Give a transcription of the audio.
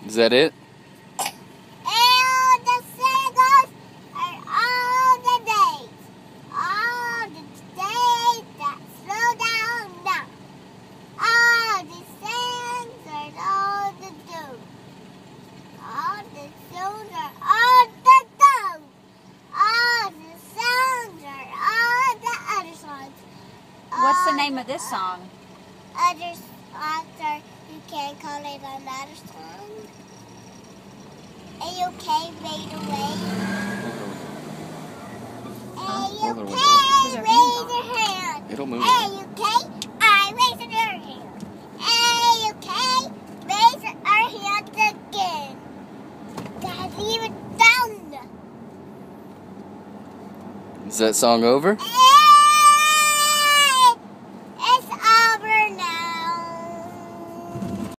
Is that it? And the singles are all the days that slow down now. All the things are all the do. All the songs are all the do. All the songs are all the other songs. What's the name of this song? Other songs are, you can't call it another song. A-OK, fade away. A-OK, raise your hand. It'll move. A-OK, I raise your hand. A-OK, raise our hands again. That's even down. Is that song over? A